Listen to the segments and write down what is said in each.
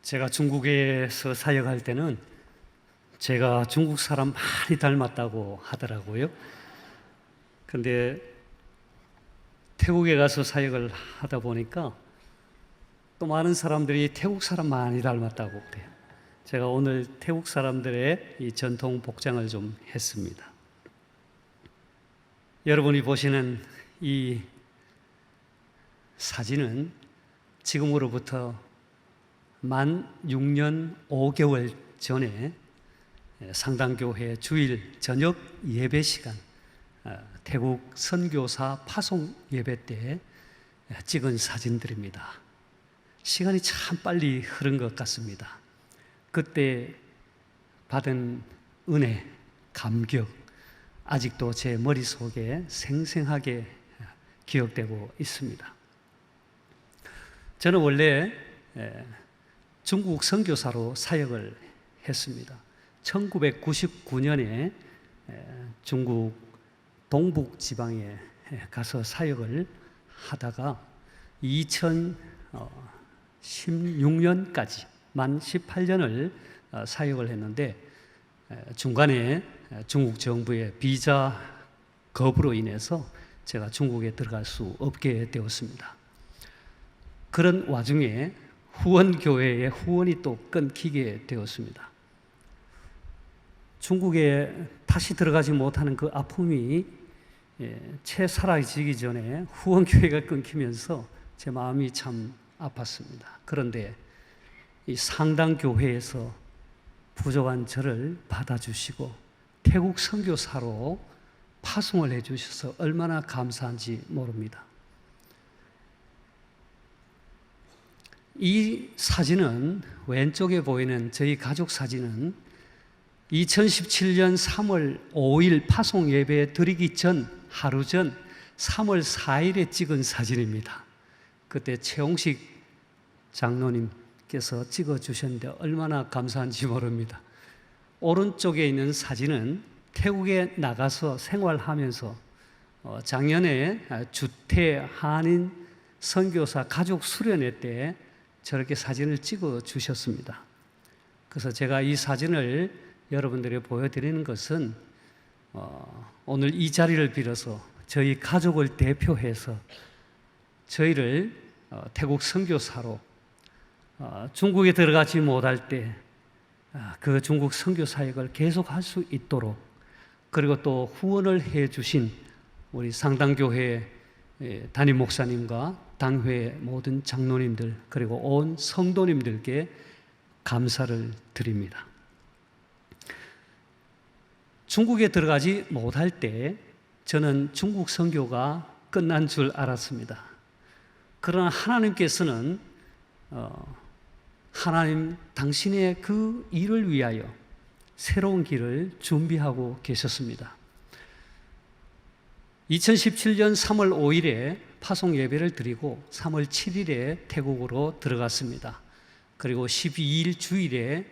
제가 중국에서 사역할 때는 제가 중국 사람 많이 닮았다고 하더라고요. 근데 태국에 가서 사역을 하다 보니까 또 많은 사람들이 태국 사람 많이 닮았다고 그래요. 제가 오늘 태국 사람들의 이 전통 복장을 좀 했습니다. 여러분이 보시는 이 사진은 지금으로부터 만 6년 5개월 전에 상당교회 주일 저녁 예배 시간 태국 선교사 파송 예배 때 찍은 사진들입니다. 시간이 참 빨리 흐른 것 같습니다. 그때 받은 은혜, 감격 아직도 제 머릿속에 생생하게 기억되고 있습니다. 저는 원래 중국 선교사로 사역을 했습니다. 1999년에 중국 동북 지방에 가서 사역을 하다가 2016년까지 만 18년을 사역을 했는데 중간에 중국 정부의 비자 거부로 인해서 제가 중국에 들어갈 수 없게 되었습니다. 그런 와중에 후원교회의 후원이 또 끊기게 되었습니다. 중국에 다시 들어가지 못하는 그 아픔이 채 사라지기 전에 후원교회가 끊기면서 제 마음이 참 아팠습니다. 그런데 이 상당교회에서 부족한 저를 받아주시고 태국 선교사로 파송을 해주셔서 얼마나 감사한지 모릅니다. 이 사진은, 왼쪽에 보이는 저희 가족 사진은 2017년 3월 5일 파송 예배 드리기 전 하루 전 3월 4일에 찍은 사진입니다. 그때 최홍식 장로님께서 찍어주셨는데 얼마나 감사한지 모릅니다. 오른쪽에 있는 사진은 태국에 나가서 생활하면서 작년에 주태 한인 선교사 가족 수련회 때 저렇게 사진을 찍어 주셨습니다. 그래서 제가 이 사진을 여러분들에게 보여드리는 것은 오늘 이 자리를 빌어서 저희 가족을 대표해서 저희를 태국 선교사로 중국에 들어가지 못할 때 그 중국 선교 사역을 계속할 수 있도록, 그리고 또 후원을 해 주신 우리 상당교회 담임 목사님과 당회 모든 장로님들 그리고 온 성도님들께 감사를 드립니다. 중국에 들어가지 못할 때 저는 중국 선교가 끝난 줄 알았습니다. 그러나 하나님께서는 하나님 당신의 그 일을 위하여 새로운 길을 준비하고 계셨습니다. 2017년 3월 5일에 파송 예배를 드리고 3월 7일에 태국으로 들어갔습니다. 그리고 12일 주일에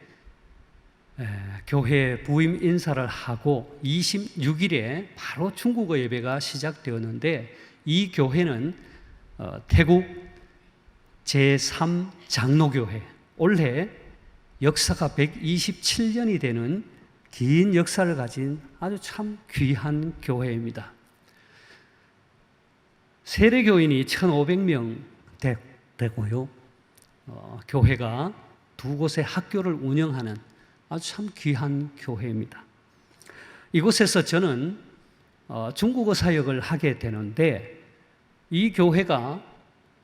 교회 부임 인사를 하고 26일에 바로 중국어 예배가 시작되었는데, 이 교회는 태국 제3 장로교회, 올해 역사가 127년이 되는 긴 역사를 가진 아주 참 귀한 교회입니다. 세례교인이 1,500명 되고요. 교회가 두 곳의 학교를 운영하는 아주 참 귀한 교회입니다. 이곳에서 저는 중국어 사역을 하게 되는데, 이 교회가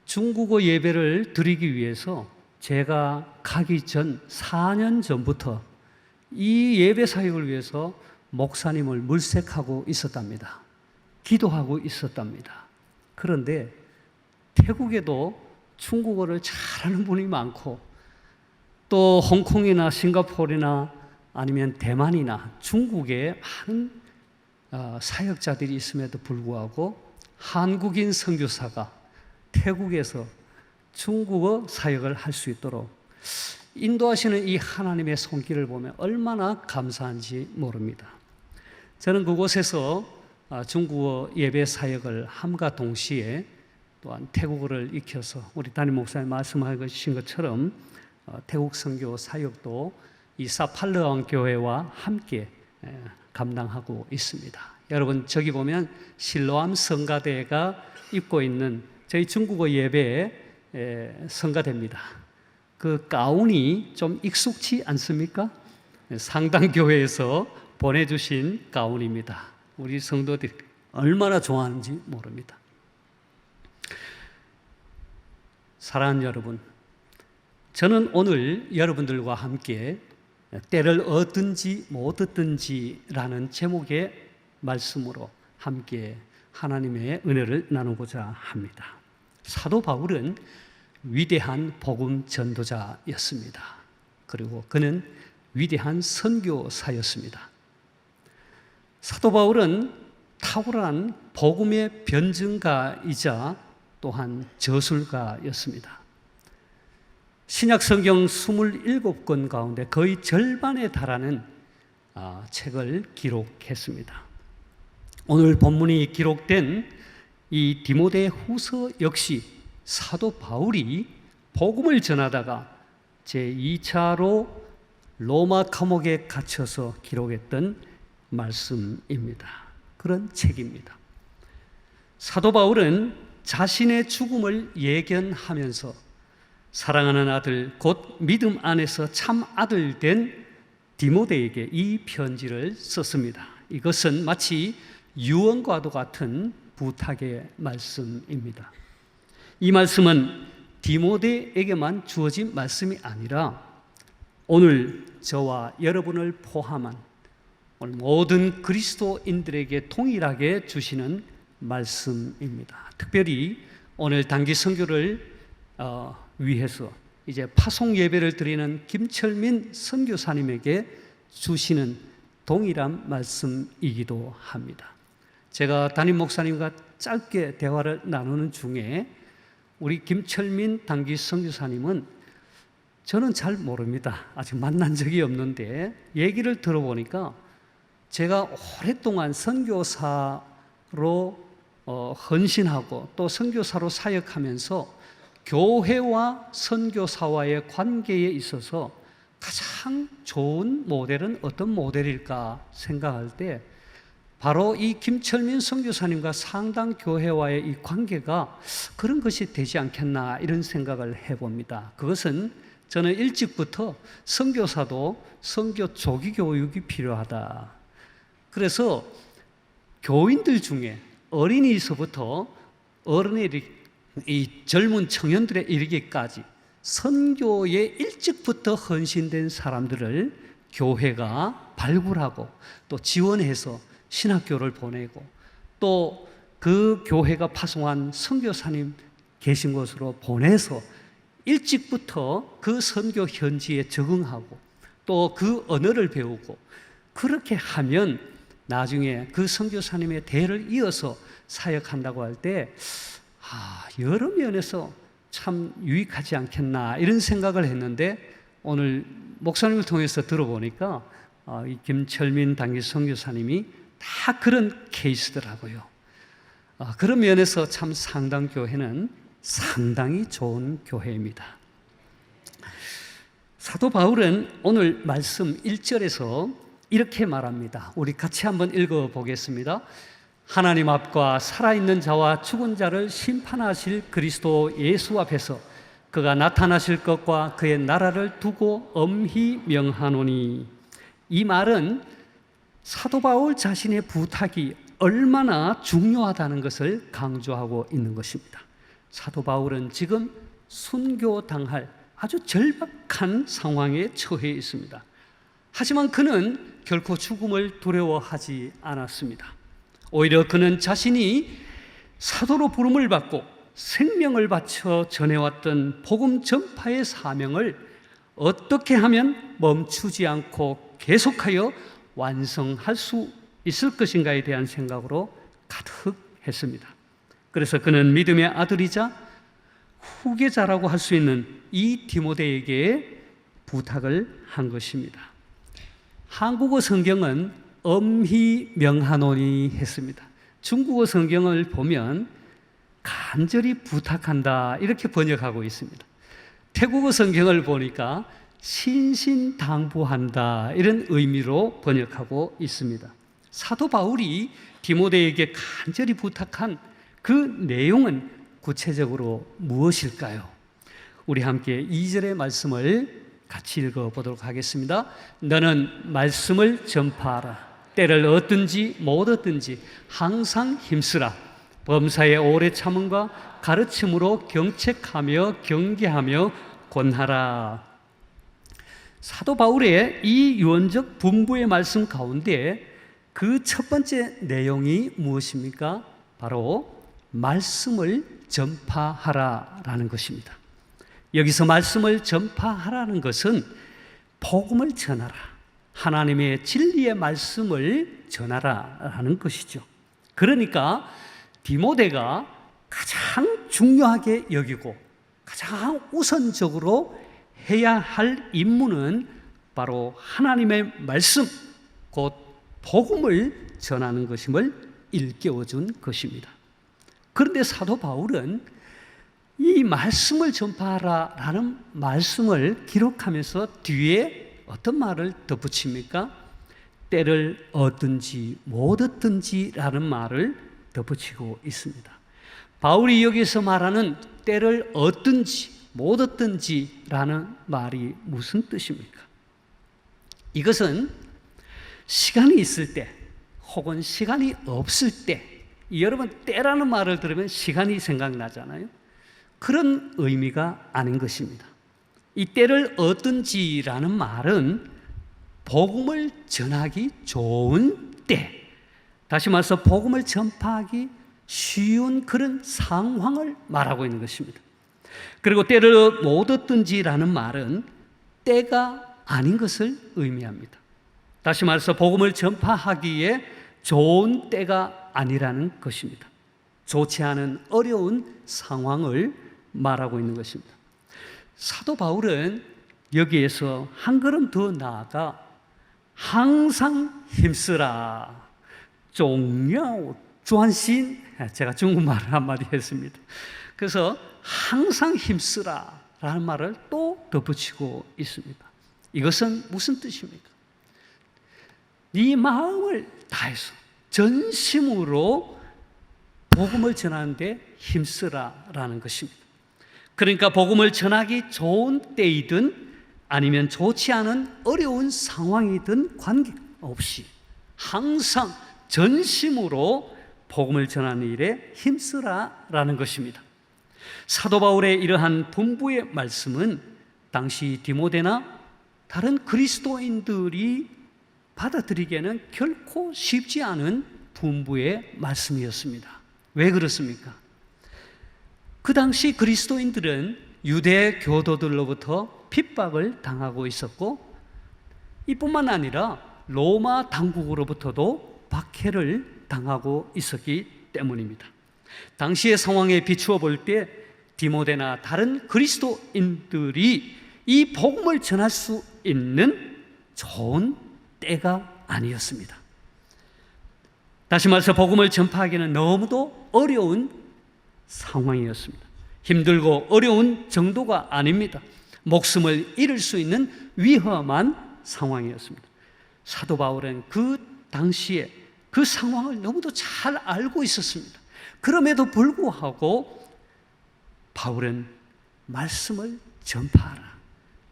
중국어 예배를 드리기 위해서 제가 가기 전 4년 전부터 이 예배 사역을 위해서 목사님을 물색하고 있었답니다. 기도하고 있었답니다. 그런데 태국에도 중국어를 잘하는 분이 많고, 또 홍콩이나 싱가포르나 아니면 대만이나 중국에 많은 사역자들이 있음에도 불구하고 한국인 선교사가 태국에서 중국어 사역을 할 수 있도록 인도하시는 이 하나님의 손길을 보면 얼마나 감사한지 모릅니다. 저는 그곳에서 중국어 예배 사역을 함과 동시에 또한 태국어를 익혀서 우리 담임 목사님 말씀하신 것처럼 태국 선교 사역도 이 사팔르왕 교회와 함께 감당하고 있습니다. 여러분, 저기 보면 실로암 성가대가 입고 있는 저희 중국어 예배의 성가대입니다. 그 가운이 좀 익숙치 않습니까? 상당교회에서 보내주신 가운입니다. 우리 성도들이 얼마나 좋아하는지 모릅니다. 사랑하는 여러분, 저는 오늘 여러분들과 함께 때를 얻든지 못 얻든지라는 제목의 말씀으로 함께 하나님의 은혜를 나누고자 합니다. 사도 바울은 위대한 복음 전도자였습니다. 그리고 그는 위대한 선교사였습니다. 사도 바울은 탁월한 복음의 변증가이자 또한 저술가였습니다. 신약 성경 27권 가운데 거의 절반에 달하는 책을 기록했습니다. 오늘 본문이 기록된 이 디모데 후서 역시 사도 바울이 복음을 전하다가 제2차로 로마 감옥에 갇혀서 기록했던 말씀입니다. 그런 책입니다. 사도 바울은 자신의 죽음을 예견하면서 사랑하는 아들, 곧 믿음 안에서 참 아들 된 디모데에게 이 편지를 썼습니다. 이것은 마치 유언과도 같은 부탁의 말씀입니다. 이 말씀은 디모데에게만 주어진 말씀이 아니라 오늘 저와 여러분을 포함한 오늘 모든 그리스도인들에게 동일하게 주시는 말씀입니다. 특별히 오늘 단기 선교를 위해서 이제 파송 예배를 드리는 김철민 선교사님에게 주시는 동일한 말씀이기도 합니다. 제가 담임 목사님과 짧게 대화를 나누는 중에 우리 김철민 단기 선교사님은 저는 잘 모릅니다. 아직 만난 적이 없는데 얘기를 들어보니까 제가 오랫동안 선교사로 헌신하고 또 선교사로 사역하면서 교회와 선교사와의 관계에 있어서 가장 좋은 모델은 어떤 모델일까 생각할 때 바로 이 김철민 선교사님과 상당교회와의 이 관계가 그런 것이 되지 않겠나 이런 생각을 해봅니다. 그것은 저는 일찍부터 선교사도 선교 조기 교육이 필요하다. 그래서 교인들 중에 어린이에서부터 어른의 이 젊은 청년들에 이르기까지 선교에 일찍부터 헌신된 사람들을 교회가 발굴하고 또 지원해서 신학교를 보내고 또 그 교회가 파송한 선교사님 계신 곳으로 보내서 일찍부터 그 선교 현지에 적응하고 또 그 언어를 배우고 그렇게 하면 나중에 그 선교사님의 대를 이어서 사역한다고 할 때 여러 면에서 참 유익하지 않겠나 이런 생각을 했는데 오늘 목사님을 통해서 들어보니까 이 김철민 단기 선교사님이 다 그런 케이스더라고요. 그런 면에서 참 상당교회는 상당히 좋은 교회입니다. 사도 바울은 오늘 말씀 1절에서 이렇게 말합니다. 우리 같이 한번 읽어보겠습니다. 하나님 앞과 살아있는 자와 죽은 자를 심판하실 그리스도 예수 앞에서 그가 나타나실 것과 그의 나라를 두고 엄히 명하노니. 이 말은 사도 바울 자신의 부탁이 얼마나 중요하다는 것을 강조하고 있는 것입니다. 사도 바울은 지금 순교당할 아주 절박한 상황에 처해 있습니다. 하지만 그는 결코 죽음을 두려워하지 않았습니다. 오히려 그는 자신이 사도로 부름을 받고 생명을 바쳐 전해왔던 복음 전파의 사명을 어떻게 하면 멈추지 않고 계속하여 완성할 수 있을 것인가에 대한 생각으로 가득했습니다. 그래서 그는 믿음의 아들이자 후계자라고 할 수 있는 이 디모데에게 부탁을 한 것입니다. 한국어 성경은 엄히 명하노니 했습니다. 중국어 성경을 보면 간절히 부탁한다 이렇게 번역하고 있습니다. 태국어 성경을 보니까 신신당부한다 이런 의미로 번역하고 있습니다. 사도 바울이 디모데에게 간절히 부탁한 그 내용은 구체적으로 무엇일까요? 우리 함께 2절의 말씀을 같이 읽어보도록 하겠습니다. 너는 말씀을 전파하라. 때를 얻든지 못 얻든지 항상 힘쓰라. 범사의 오래 참음과 가르침으로 경책하며 경계하며 권하라. 사도 바울의 이 유언적 분부의 말씀 가운데 그 첫 번째 내용이 무엇입니까? 바로 말씀을 전파하라라는 것입니다. 여기서 말씀을 전파하라는 것은 복음을 전하라, 하나님의 진리의 말씀을 전하라라는 것이죠. 그러니까 디모데가 가장 중요하게 여기고 가장 우선적으로 해야 할 임무는 바로 하나님의 말씀, 곧 복음을 전하는 것임을 일깨워준 것입니다. 그런데 사도 바울은 이 말씀을 전파하라라는 말씀을 기록하면서 뒤에 어떤 말을 덧붙입니까? 때를 얻든지 못 얻든지라는 말을 덧붙이고 있습니다. 바울이 여기서 말하는 때를 얻든지 못 얻든지라는 말이 무슨 뜻입니까? 이것은 시간이 있을 때 혹은 시간이 없을 때, 여러분 때라는 말을 들으면 시간이 생각나잖아요. 그런 의미가 아닌 것입니다. 이 때를 얻든지라는 말은 복음을 전하기 좋은 때, 다시 말해서 복음을 전파하기 쉬운 그런 상황을 말하고 있는 것입니다. 그리고 때를 못 얻든지라는 말은 때가 아닌 것을 의미합니다. 다시 말해서 복음을 전파하기에 좋은 때가 아니라는 것입니다. 좋지 않은 어려운 상황을 말하고 있는 것입니다. 사도 바울은 여기에서 한 걸음 더 나아가 항상 힘쓰라, 종려专心, 제가 중국말을 한마디 했습니다. 그래서 항상 힘쓰라 라는 말을 또 덧붙이고 있습니다. 이것은 무슨 뜻입니까? 네 마음을 다해서 전심으로 복음을 전하는데 힘쓰라 라는 것입니다. 그러니까 복음을 전하기 좋은 때이든 아니면 좋지 않은 어려운 상황이든 관계없이 항상 전심으로 복음을 전하는 일에 힘쓰라 라는 것입니다. 사도 바울의 이러한 분부의 말씀은 당시 디모데나 다른 그리스도인들이 받아들이기에는 결코 쉽지 않은 분부의 말씀이었습니다. 왜 그렇습니까? 그 당시 그리스도인들은 유대 교도들로부터 핍박을 당하고 있었고, 이뿐만 아니라 로마 당국으로부터도 박해를 당하고 있었기 때문입니다. 당시의 상황에 비추어 볼 때 디모데나 다른 그리스도인들이 이 복음을 전할 수 있는 좋은 때가 아니었습니다. 다시 말해서 복음을 전파하기는 너무도 어려운 상황이었습니다. 힘들고 어려운 정도가 아닙니다. 목숨을 잃을 수 있는 위험한 상황이었습니다. 사도 바울은 그 당시에 그 상황을 너무도 잘 알고 있었습니다. 그럼에도 불구하고 바울은 말씀을 전파하라,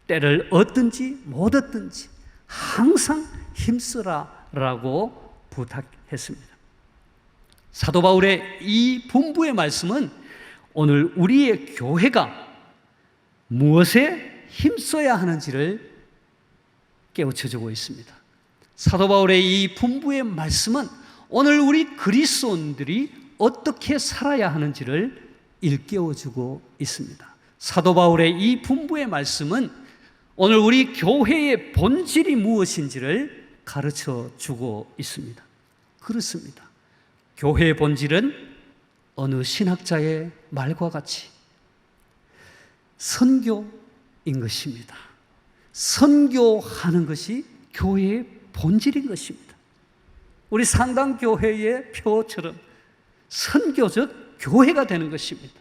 때를 얻든지 못 얻든지 항상 힘쓰라 라고 부탁했습니다. 사도 바울의 이 분부의 말씀은 오늘 우리의 교회가 무엇에 힘써야 하는지를 깨우쳐주고 있습니다. 사도 바울의 이 분부의 말씀은 오늘 우리 그리스도인들이 어떻게 살아야 하는지를 일깨워주고 있습니다. 사도 바울의 이 분부의 말씀은 오늘 우리 교회의 본질이 무엇인지를 가르쳐주고 있습니다. 그렇습니다. 교회의 본질은 어느 신학자의 말과 같이 선교인 것입니다. 선교하는 것이 교회의 본질인 것입니다. 우리 상당교회의 표처럼 선교적 교회가 되는 것입니다.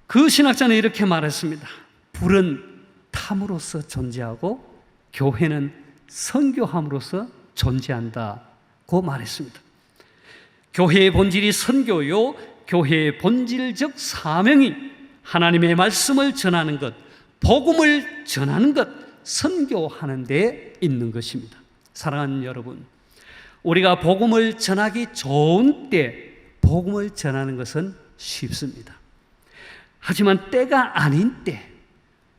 그 신학자는 이렇게 말했습니다. 불은 탐으로서 존재하고 교회는 선교함으로써 존재한다고 말했습니다. 교회의 본질이 선교요, 교회의 본질적 사명이 하나님의 말씀을 전하는 것, 복음을 전하는 것, 선교하는 데 있는 것입니다. 사랑하는 여러분, 우리가 복음을 전하기 좋은 때 복음을 전하는 것은 쉽습니다. 하지만 때가 아닌 때,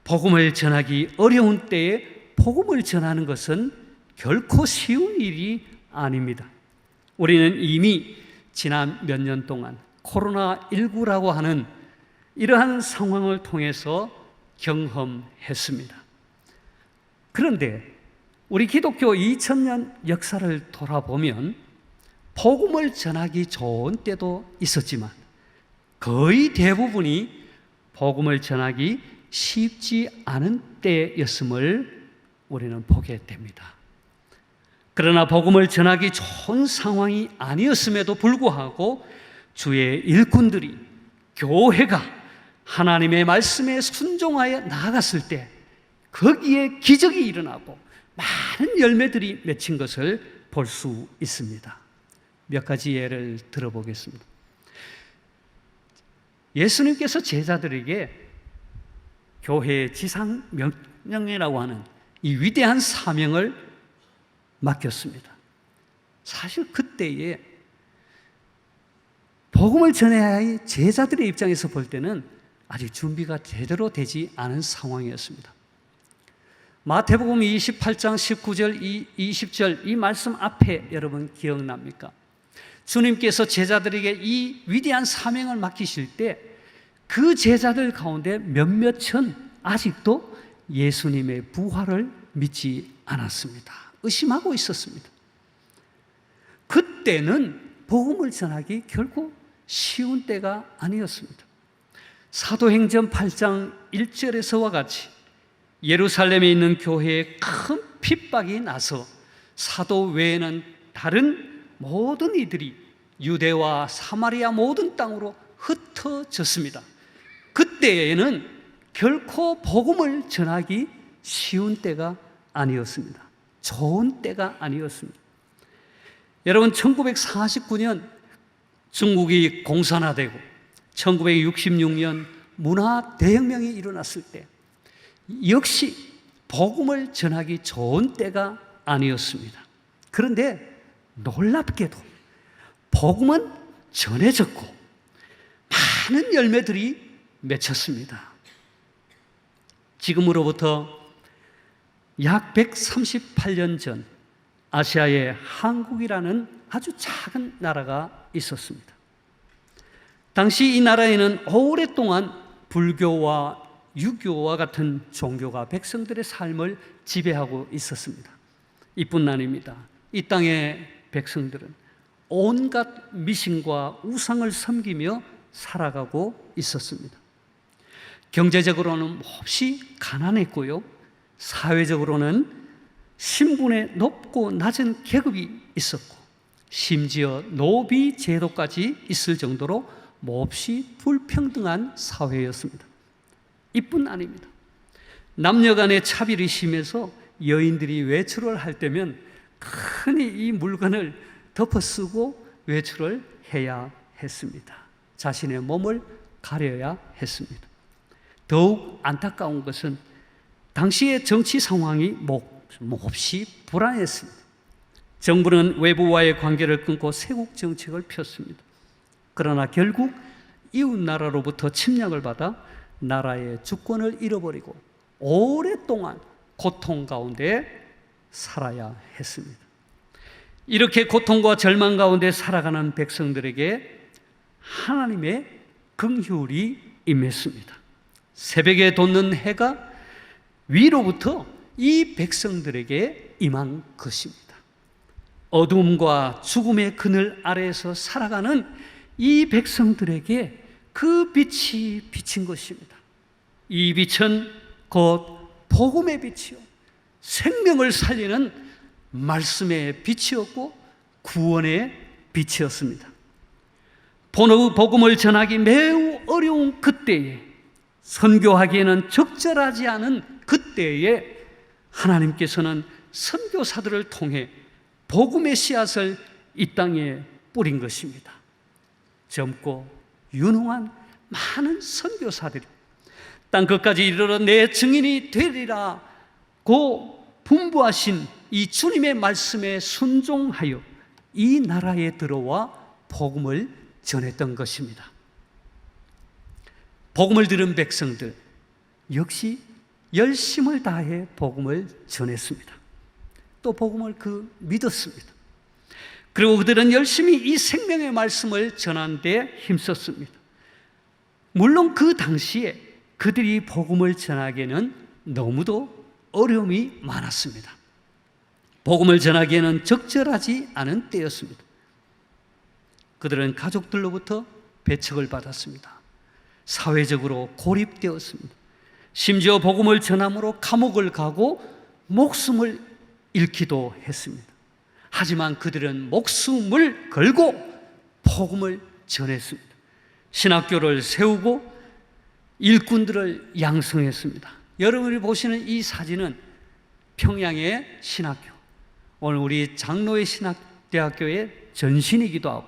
복음을 전하기 어려운 때에 복음을 전하는 것은 결코 쉬운 일이 아닙니다. 우리는 이미 지난 몇 년 동안 코로나19라고 하는 이러한 상황을 통해서 경험했습니다. 그런데 우리 기독교 2000년 역사를 돌아보면 복음을 전하기 좋은 때도 있었지만 거의 대부분이 복음을 전하기 쉽지 않은 때였음을 우리는 보게 됩니다. 그러나 복음을 전하기 좋은 상황이 아니었음에도 불구하고 주의 일꾼들이, 교회가 하나님의 말씀에 순종하여 나아갔을 때 거기에 기적이 일어나고 많은 열매들이 맺힌 것을 볼 수 있습니다. 몇 가지 예를 들어보겠습니다. 예수님께서 제자들에게 교회의 지상 명령이라고 하는 이 위대한 사명을 맡겼습니다. 사실 그때에 복음을 전해야 할 제자들의 입장에서 볼 때는 아직 준비가 제대로 되지 않은 상황이었습니다. 마태복음 28장 19절, 20절 이 말씀 앞에 여러분 기억납니까? 주님께서 제자들에게 이 위대한 사명을 맡기실 때 그 제자들 가운데 몇몇은 아직도 예수님의 부활을 믿지 않았습니다. 의심하고 있었습니다. 그때는 복음을 전하기 결코 쉬운 때가 아니었습니다. 사도행전 8장 1절에서와 같이 예루살렘에 있는 교회에 큰 핍박이 나서 사도 외에는 다른 모든 이들이 유대와 사마리아 모든 땅으로 흩어졌습니다. 그때에는 결코 복음을 전하기 쉬운 때가 아니었습니다. 좋은 때가 아니었습니다. 여러분, 1949년 중국이 공산화되고 1966년 문화대혁명이 일어났을 때 역시 복음을 전하기 좋은 때가 아니었습니다. 그런데 놀랍게도 복음은 전해졌고 많은 열매들이 맺혔습니다. 지금으로부터 약 138년 전 아시아에 한국이라는 아주 작은 나라가 있었습니다. 당시 이 나라에는 오랫동안 불교와 유교와 같은 종교가 백성들의 삶을 지배하고 있었습니다. 이뿐 아닙니다. 이 땅의 백성들은 온갖 미신과 우상을 섬기며 살아가고 있었습니다. 경제적으로는 몹시 가난했고요, 사회적으로는 신분의 높고 낮은 계급이 있었고 심지어 노비 제도까지 있을 정도로 몹시 불평등한 사회였습니다. 이뿐 아닙니다. 남녀 간의 차별이 심해서 여인들이 외출을 할 때면 흔히 이 물건을 덮어쓰고 외출을 해야 했습니다. 자신의 몸을 가려야 했습니다. 더욱 안타까운 것은 당시의 정치 상황이 몹시 불안했습니다. 정부는 외부와의 관계를 끊고 세국 정책을 폈습니다. 그러나 결국 이웃 나라로부터 침략을 받아 나라의 주권을 잃어버리고 오랫동안 고통 가운데 살아야 했습니다. 이렇게 고통과 절망 가운데 살아가는 백성들에게 하나님의 긍휼이 임했습니다. 새벽에 돋는 해가 위로부터 이 백성들에게 임한 것입니다. 어둠과 죽음의 그늘 아래에서 살아가는 이 백성들에게 그 빛이 비친 것입니다. 이 빛은 곧 복음의 빛이요, 생명을 살리는 말씀의 빛이었고 구원의 빛이었습니다. 복음을 전하기 매우 어려운 그때에 선교하기에는 적절하지 않은 그때에 하나님께서는 선교사들을 통해 복음의 씨앗을 이 땅에 뿌린 것입니다. 젊고 유능한 많은 선교사들이 땅 끝까지 이르러 내 증인이 되리라고 분부하신 이 주님의 말씀에 순종하여 이 나라에 들어와 복음을 전했던 것입니다. 복음을 들은 백성들 역시 열심을 다해 복음을 전했습니다. 또 복음을 믿었습니다. 그리고 그들은 열심히 이 생명의 말씀을 전하는 데 힘썼습니다. 물론 그 당시에 그들이 복음을 전하기에는 너무도 어려움이 많았습니다. 복음을 전하기에는 적절하지 않은 때였습니다. 그들은 가족들로부터 배척을 받았습니다. 사회적으로 고립되었습니다. 심지어 복음을 전함으로 감옥을 가고 목숨을 잃기도 했습니다. 하지만 그들은 목숨을 걸고 복음을 전했습니다. 신학교를 세우고 일꾼들을 양성했습니다. 여러분이 보시는 이 사진은 평양의 신학교, 오늘 우리 장로의 신학대학교의 전신이기도 하고,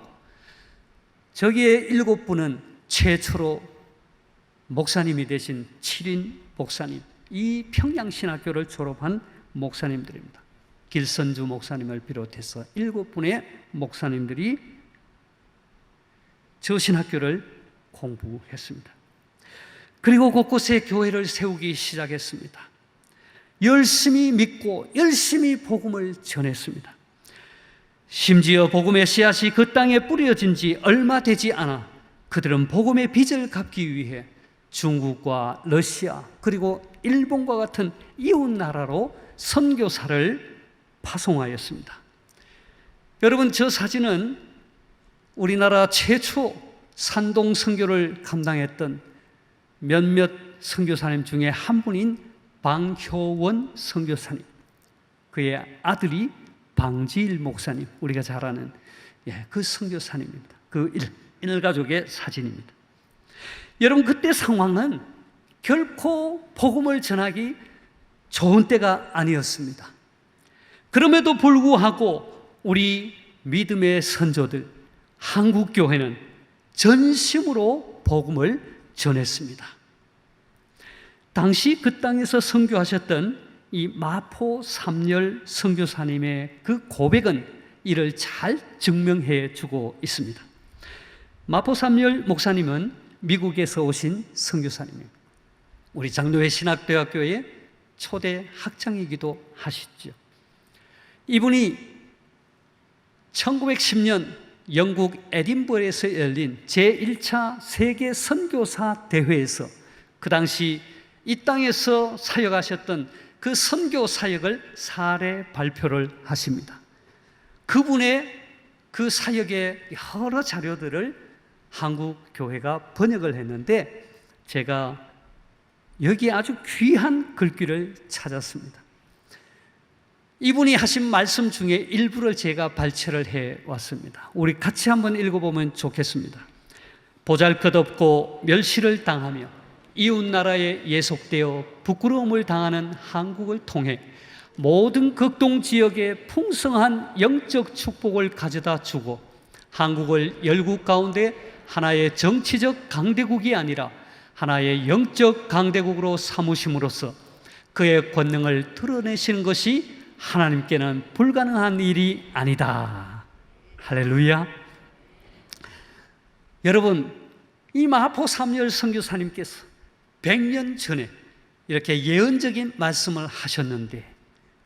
저기에 7분은 최초로 목사님이 되신 7인 목사님, 이 평양신학교를 졸업한 목사님들입니다. 길선주 목사님을 비롯해서 7분의 목사님들이 저 신학교를 공부했습니다. 그리고 곳곳에 교회를 세우기 시작했습니다. 열심히 믿고 열심히 복음을 전했습니다. 심지어 복음의 씨앗이 그 땅에 뿌려진 지 얼마 되지 않아 그들은 복음의 빚을 갚기 위해 중국과 러시아 그리고 일본과 같은 이웃 나라로 선교사를 파송하였습니다. 여러분, 저 사진은 우리나라 최초 산동 선교를 감당했던 몇몇 선교사님 중에 한 분인 방효원 선교사님, 그의 아들이 방지일 목사님, 우리가 잘 아는 그 선교사님입니다. 그 일가족의 사진입니다. 여러분, 그때 상황은 결코 복음을 전하기 좋은 때가 아니었습니다. 그럼에도 불구하고 우리 믿음의 선조들, 한국교회는 전심으로 복음을 전했습니다. 당시 그 땅에서 선교하셨던 이 마포 삼열 선교사님의 그 고백은 이를 잘 증명해 주고 있습니다. 마포 삼열 목사님은 미국에서 오신 선교사님입니다. 우리 장로회 신학대학교의 초대 학장이기도 하시죠. 이분이 1910년 영국 에딘버러에서 열린 제1차 세계 선교사 대회에서 그 당시 이 땅에서 사역하셨던 그 선교 사역을 사례 발표를 하십니다. 그분의 그 사역의 여러 자료들을 한국 교회가 번역을 했는데 제가 여기에 아주 귀한 글귀를 찾았습니다. 이분이 하신 말씀 중에 일부를 제가 발췌를 해왔습니다. 우리 같이 한번 읽어보면 좋겠습니다. 보잘것없고 멸시를 당하며 이웃나라에 예속되어 부끄러움을 당하는 한국을 통해 모든 극동 지역에 풍성한 영적 축복을 가져다 주고 한국을 열국 가운데 하나의 정치적 강대국이 아니라 하나의 영적 강대국으로 삼으심으로써 그의 권능을 드러내시는 것이 하나님께는 불가능한 일이 아니다. 할렐루야. 여러분, 이 마포 삼열 선교사님께서 100년 전에 이렇게 예언적인 말씀을 하셨는데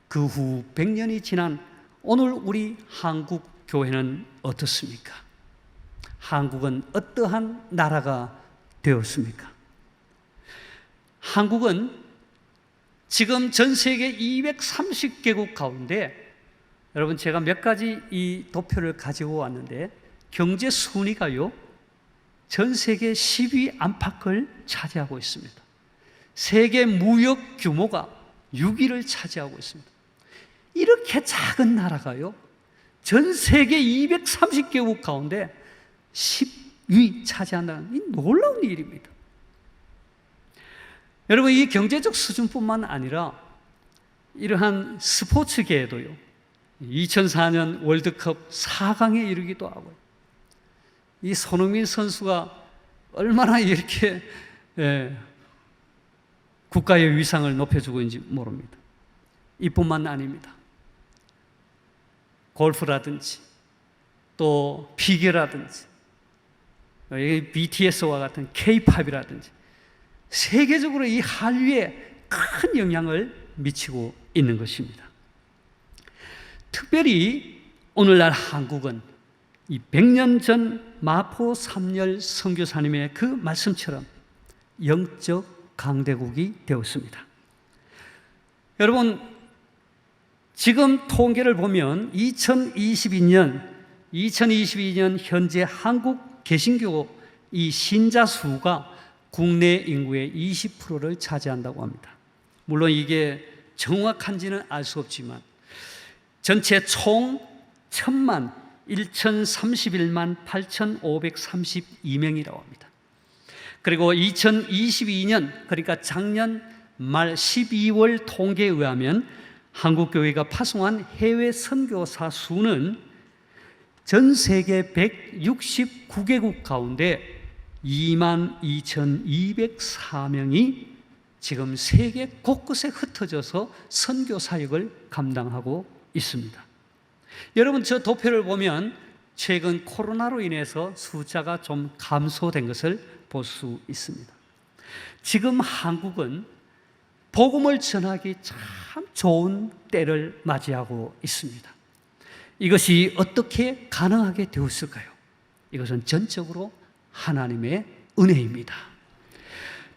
그 후 100년이 지난 오늘 우리 한국 교회는 어떻습니까? 한국은 어떠한 나라가 되었습니까? 한국은 지금 전 세계 230개국 가운데 여러분, 제가 몇 가지 이 도표를 가지고 왔는데 경제 순위가요 전 세계 10위 안팎을 차지하고 있습니다. 세계 무역 규모가 6위를 차지하고 있습니다. 이렇게 작은 나라가요 전 세계 230개국 가운데 10위 차지한다는 이 놀라운 일입니다. 여러분, 이 경제적 수준뿐만 아니라 이러한 스포츠계에도요, 2004년 월드컵 4강에 이르기도 하고요, 이 손흥민 선수가 얼마나 이렇게 국가의 위상을 높여주고 있는지 모릅니다. 이뿐만 아닙니다. 골프라든지 또 피겨라든지 BTS와 같은 K-팝이라든지 세계적으로 이 한류에 큰 영향을 미치고 있는 것입니다. 특별히 오늘날 한국은 이 100년 전 마포 삼열 선교사님의 그 말씀처럼 영적 강대국이 되었습니다. 여러분, 지금 통계를 보면 2022년 현재 한국 개신교 이 신자 수가 국내 인구의 20%를 차지한다고 합니다. 물론 이게 정확한지는 알 수 없지만 전체 총 1031만 8,532명이라고 합니다. 그리고 2022년, 그러니까 작년 말 12월 통계에 의하면 한국교회가 파송한 해외 선교사 수는 전 세계 169개국 가운데 22,204명이 지금 세계 곳곳에 흩어져서 선교 사역을 감당하고 있습니다. 여러분, 저 도표를 보면 최근 코로나로 인해서 숫자가 좀 감소된 것을 볼 수 있습니다. 지금 한국은 복음을 전하기 참 좋은 때를 맞이하고 있습니다. 이것이 어떻게 가능하게 되었을까요? 이것은 전적으로 하나님의 은혜입니다.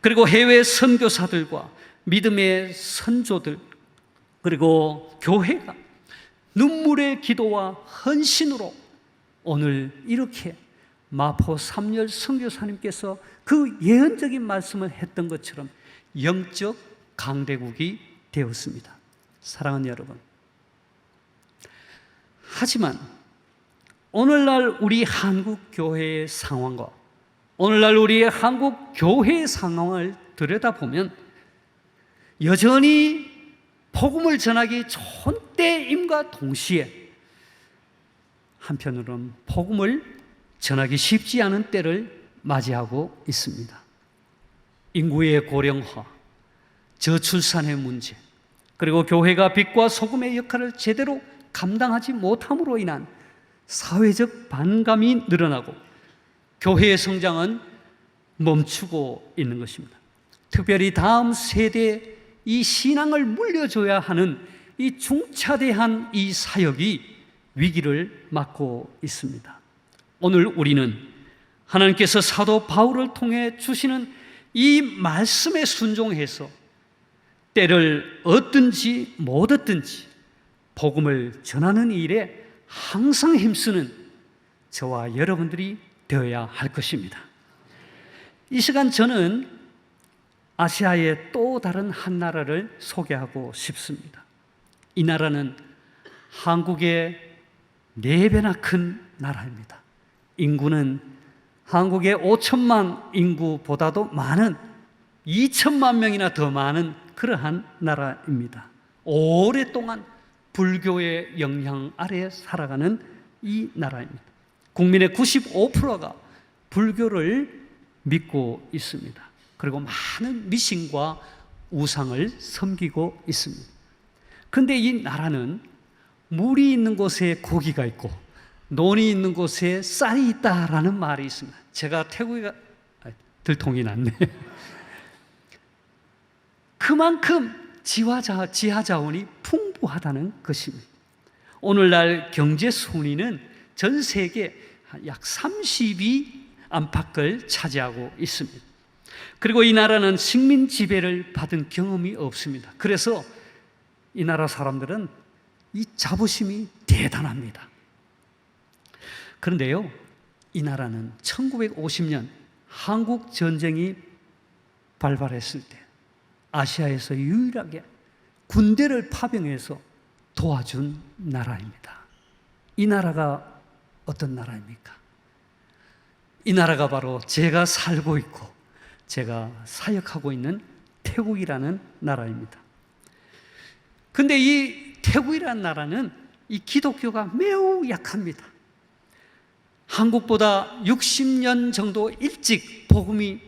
그리고 해외 선교사들과 믿음의 선조들, 그리고 교회가 눈물의 기도와 헌신으로 오늘 이렇게 마포 삼열 선교사님께서 그 예언적인 말씀을 했던 것처럼 영적 강대국이 되었습니다. 사랑하는 여러분, 하지만 오늘날 우리 한국 교회의 상황과 오늘날 우리의 한국 교회의 상황을 들여다보면 여전히 복음을 전하기 좋은 때임과 동시에 한편으로는 복음을 전하기 쉽지 않은 때를 맞이하고 있습니다. 인구의 고령화, 저출산의 문제, 그리고 교회가 빛과 소금의 역할을 제대로 감당하지 못함으로 인한 사회적 반감이 늘어나고 교회의 성장은 멈추고 있는 것입니다. 특별히 다음 세대에 이 신앙을 물려줘야 하는 이 중차대한 이 사역이 위기를 맞고 있습니다. 오늘 우리는 하나님께서 사도 바울을 통해 주시는 이 말씀에 순종해서 때를 얻든지 못 얻든지 복음을 전하는 일에 항상 힘쓰는 저와 여러분들이 되어야 할 것입니다. 이 시간 저는 아시아의 또 다른 한 나라를 소개하고 싶습니다. 이 나라는 한국의 4배나 큰 나라입니다. 인구는 한국의 5천만 인구보다도 많은 2천만 명이나 더 많은 그러한 나라입니다. 오랫동안 불교의 영향 아래에 살아가는 이 나라입니다. 국민의 95%가 불교를 믿고 있습니다. 그리고 많은 미신과 우상을 섬기고 있습니다. 그런데 이 나라는 물이 있는 곳에 고기가 있고 논이 있는 곳에 쌀이 있다라는 말이 있습니다. 제가 태국에 들통이 났네. 그만큼 지하 자원이 풍부하다는 것입니다. 오늘날 경제 순위는 전 세계 약 30위 안팎을 차지하고 있습니다. 그리고 이 나라는 식민 지배를 받은 경험이 없습니다. 그래서 이 나라 사람들은 이 자부심이 대단합니다. 그런데요, 이 나라는 1950년 한국 전쟁이 발발했을 때 아시아에서 유일하게 군대를 파병해서 도와준 나라입니다. 이 나라가 어떤 나라입니까? 이 나라가 바로 제가 살고 있고 제가 사역하고 있는 태국이라는 나라입니다. 근데 이 태국이라는 나라는 이 기독교가 매우 약합니다. 한국보다 60년 정도 일찍 복음이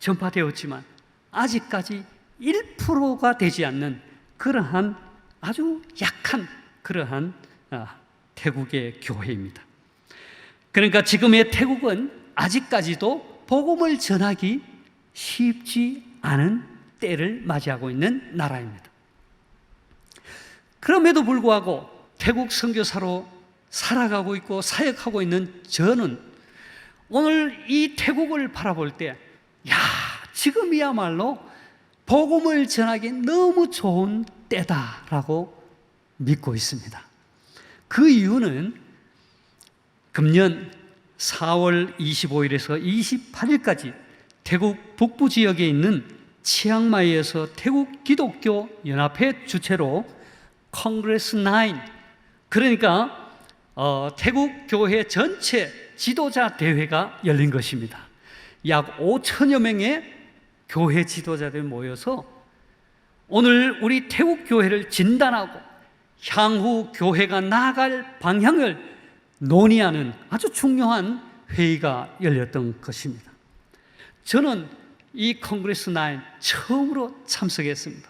전파되었지만 아직까지 1%가 되지 않는 그러한 아주 약한 그러한 태국의 교회입니다. 그러니까 지금의 태국은 아직까지도 복음을 전하기 쉽지 않은 때를 맞이하고 있는 나라입니다. 그럼에도 불구하고 태국 선교사로 살아가고 있고 사역하고 있는 저는 오늘 이 태국을 바라볼 때, 지금이야말로 복음을 전하기 너무 좋은 때다라고 믿고 있습니다. 그 이유는 금년 4월 25일에서 28일까지 태국 북부 지역에 있는 치앙마이에서 태국 기독교 연합회 주최로 컨그레스 9, 그러니까 태국 교회 전체 지도자 대회가 열린 것입니다. 약 5천여 명의 교회 지도자들이 모여서 오늘 우리 태국 교회를 진단하고 향후 교회가 나아갈 방향을 논의하는 아주 중요한 회의가 열렸던 것입니다. 저는 이 컨그레스 9 처음으로 참석했습니다.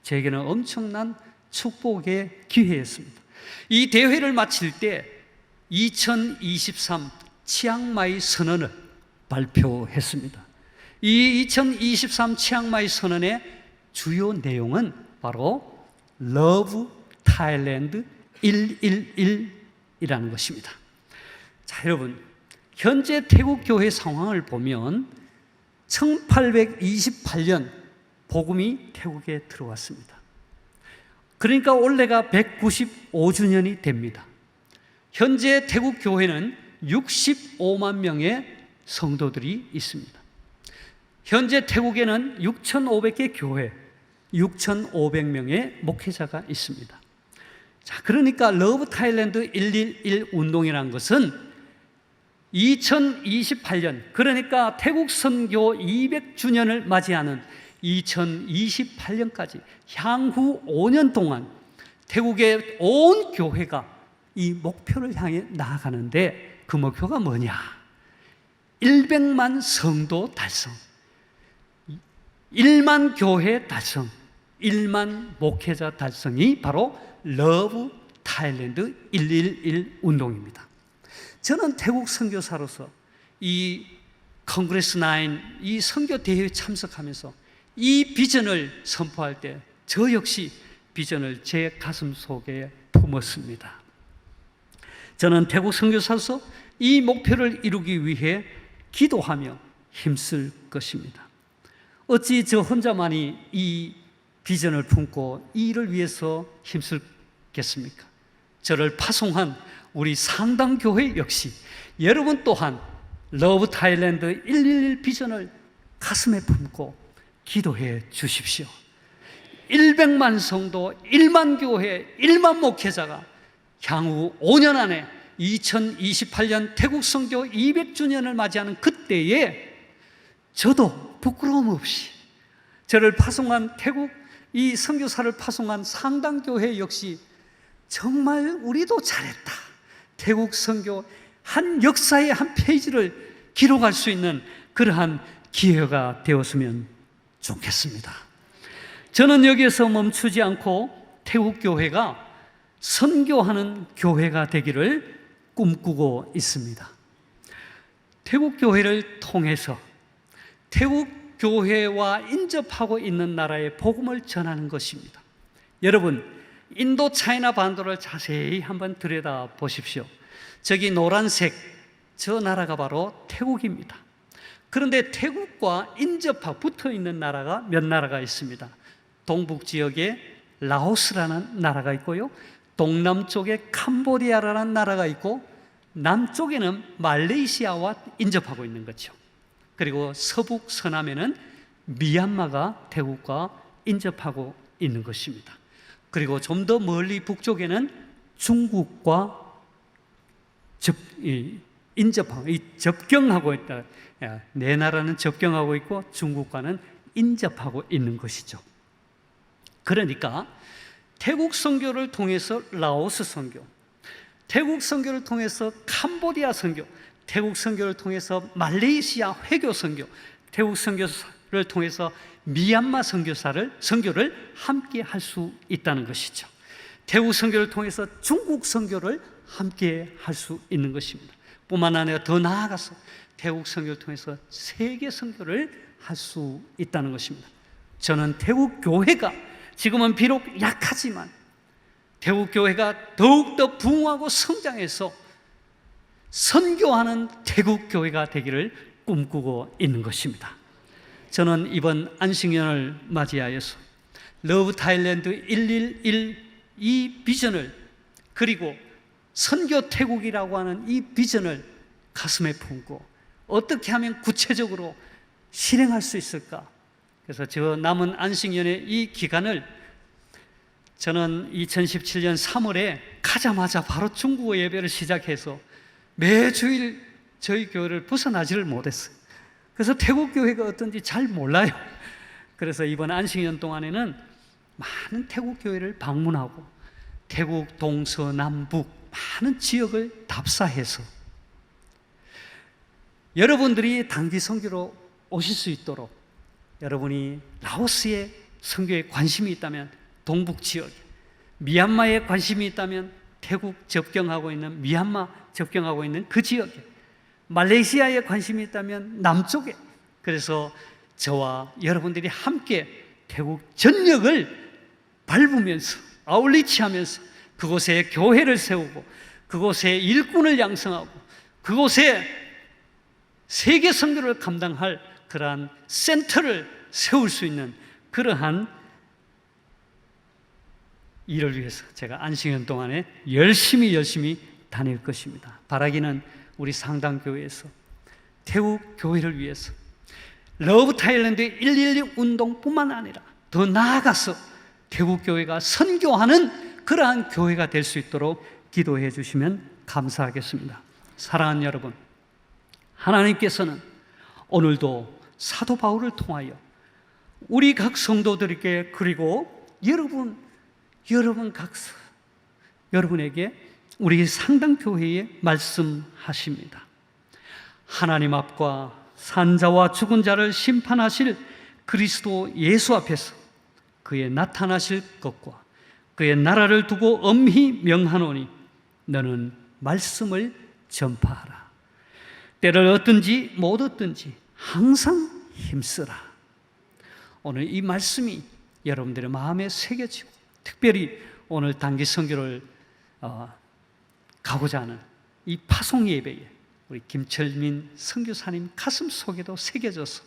제게는 엄청난 축복의 기회였습니다. 이 대회를 마칠 때 2023 치앙마이 선언을 발표했습니다. 이 2023 치앙마이 선언의 주요 내용은 바로 Love Thailand 111이라는 것입니다. 자, 여러분, 현재 태국 교회 상황을 보면 1828년 복음이 태국에 들어왔습니다. 그러니까 올해가 195주년이 됩니다. 현재 태국 교회는 65만 명의 성도들이 있습니다. 현재 태국에는 6,500개 교회, 6,500명의 목회자가 있습니다. 자, 그러니까 러브 타일랜드 111 운동이라는 것은 2028년, 그러니까 태국 선교 200주년을 맞이하는 2028년까지 향후 5년 동안 태국의 온 교회가 이 목표를 향해 나아가는데, 그 목표가 뭐냐? 100만 성도 달성, 1만 교회 달성, 1만 목회자 달성이 바로 러브 타일랜드 111 운동입니다. 저는 태국 선교사로서 이 컨그레스 9, 이 선교 대회에 참석하면서 이 비전을 선포할 때 저 역시 비전을 제 가슴 속에 품었습니다. 저는 태국 선교사로서 이 목표를 이루기 위해 기도하며 힘쓸 것입니다. 어찌 저 혼자만이 이 비전을 품고 이 일을 위해서 힘쓸겠습니까? 저를 파송한 우리 상당교회 역시 여러분 또한 러브 타일랜드 111 비전을 가슴에 품고 기도해 주십시오. 100만 성도, 1만 교회, 1만 목회자가 향후 5년 안에 2028년 태국 선교 200주년을 맞이하는 그때에 저도 부끄러움 없이 저를 파송한 태국 이 선교사를 파송한 상당교회 역시 정말 우리도 잘했다, 태국 선교 한 역사의 한 페이지를 기록할 수 있는 그러한 기회가 되었으면 좋겠습니다. 저는 여기에서 멈추지 않고 태국 교회가 선교하는 교회가 되기를 꿈꾸고 있습니다. 태국 교회를 통해서 태국 교회와 인접하고 있는 나라에 복음을 전하는 것입니다. 여러분, 인도 차이나 반도를 자세히 한번 들여다 보십시오. 저기 노란색, 저 나라가 바로 태국입니다. 그런데 태국과 인접하고 붙어 있는 나라가 몇 나라가 있습니다. 동북 지역에 라오스라는 나라가 있고요, 동남쪽에 캄보디아라는 나라가 있고, 남쪽에는 말레이시아와 인접하고 있는 거죠. 그리고 서북 서남에는 미얀마가 태국과 인접하고 있는 것입니다. 그리고 좀 더 멀리 북쪽에는 중국과 접경하고 있다. 네 나라는 접경하고 있고 중국과는 인접하고 있는 것이죠. 그러니까 태국 선교를 통해서 라오스 선교, 태국 선교를 통해서 캄보디아 선교, 태국 선교를 통해서 말레이시아 회교 선교, 태국 선교를 통해서 미얀마 선교를 함께 할 수 있다는 것이죠. 태국 선교를 통해서 중국 선교를 함께 할 수 있는 것입니다. 뿐만 아니라 더 나아가서 태국 선교를 통해서 세계 선교를 할 수 있다는 것입니다. 저는 태국 교회가 지금은 비록 약하지만 태국 교회가 더욱더 부흥하고 성장해서 선교하는 태국 교회가 되기를 꿈꾸고 있는 것입니다. 저는 이번 안식년을 맞이하여서 러브 타일랜드 111 이 비전을, 그리고 선교 태국이라고 하는 이 비전을 가슴에 품고 어떻게 하면 구체적으로 실행할 수 있을까? 그래서 저 남은 안식년의 이 기간을 저는 2017년 3월에 가자마자 바로 중국어 예배를 시작해서 매주일 저희 교회를 벗어나지를 못했어요. 그래서 태국 교회가 어떤지 잘 몰라요. 그래서 이번 안식년 동안에는 많은 태국 교회를 방문하고 태국 동서남북 많은 지역을 답사해서 여러분들이 단기 선교로 오실 수 있도록, 여러분이 라오스의 선교에 관심이 있다면 동북 지역, 미얀마에 관심이 있다면 태국 접경하고 있는 미얀마 접경하고 있는 그 지역에, 말레이시아에 관심이 있다면 남쪽에, 그래서 저와 여러분들이 함께 태국 전역을 밟으면서 아울리치하면서 그곳에 교회를 세우고 그곳에 일꾼을 양성하고 그곳에 세계 선교를 감당할 그러한 센터를 세울 수 있는 그러한 일을 위해서 제가 안식년 동안에 열심히 다닐 것입니다. 바라기는 우리 상당교회에서 태국 교회를 위해서 러브 타일랜드 112 운동뿐만 아니라 더 나아가서 태국 교회가 선교하는 그러한 교회가 될 수 있도록 기도해 주시면 감사하겠습니다. 사랑하는 여러분, 하나님께서는 오늘도 사도 바울을 통하여 우리 각 성도들에게, 그리고 여러분에게 우리 상당교회에 말씀하십니다. 하나님 앞과 산자와 죽은 자를 심판하실 그리스도 예수 앞에서 그의 나타나실 것과 그의 나라를 두고 엄히 명하노니 너는 말씀을 전파하라. 때를 얻든지 못 얻든지 항상 힘쓰라. 오늘 이 말씀이 여러분들의 마음에 새겨지고, 특별히 오늘 단기 선교를 가고자 하는 이 파송 예배에 우리 김철민 선교사님 가슴 속에도 새겨져서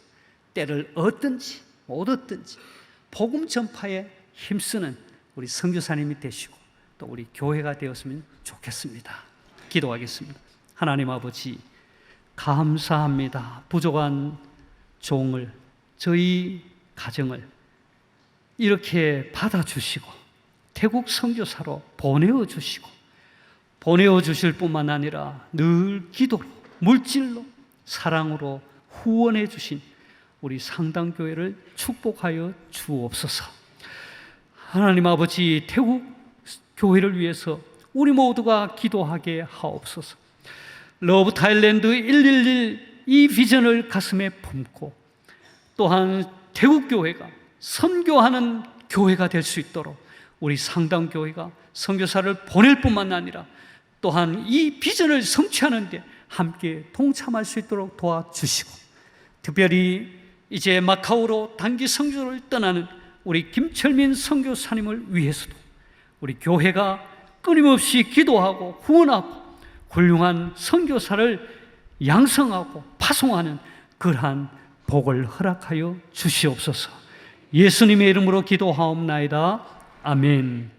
때를 얻든지 못 얻든지 복음 전파에 힘쓰는 우리 선교사님이 되시고 또 우리 교회가 되었으면 좋겠습니다. 기도하겠습니다. 하나님 아버지, 감사합니다. 부족한 종을, 저희 가정을 이렇게 받아주시고 태국 선교사로 보내어 주실 뿐만 아니라 늘 기도로, 물질로, 사랑으로 후원해 주신 우리 상당교회를 축복하여 주옵소서. 하나님 아버지, 태국 교회를 위해서 우리 모두가 기도하게 하옵소서. 러브 타일랜드 111 이 비전을 가슴에 품고 또한 태국 교회가 선교하는 교회가 될 수 있도록 우리 상당교회가 선교사를 보낼 뿐만 아니라 또한 이 비전을 성취하는 데 함께 동참할 수 있도록 도와주시고, 특별히 이제 마카오로 단기 선교를 떠나는 우리 김철민 선교사님을 위해서도 우리 교회가 끊임없이 기도하고 후원하고 훌륭한 선교사를 양성하고 파송하는 그러한 복을 허락하여 주시옵소서. 예수님의 이름으로 기도하옵나이다. 아멘.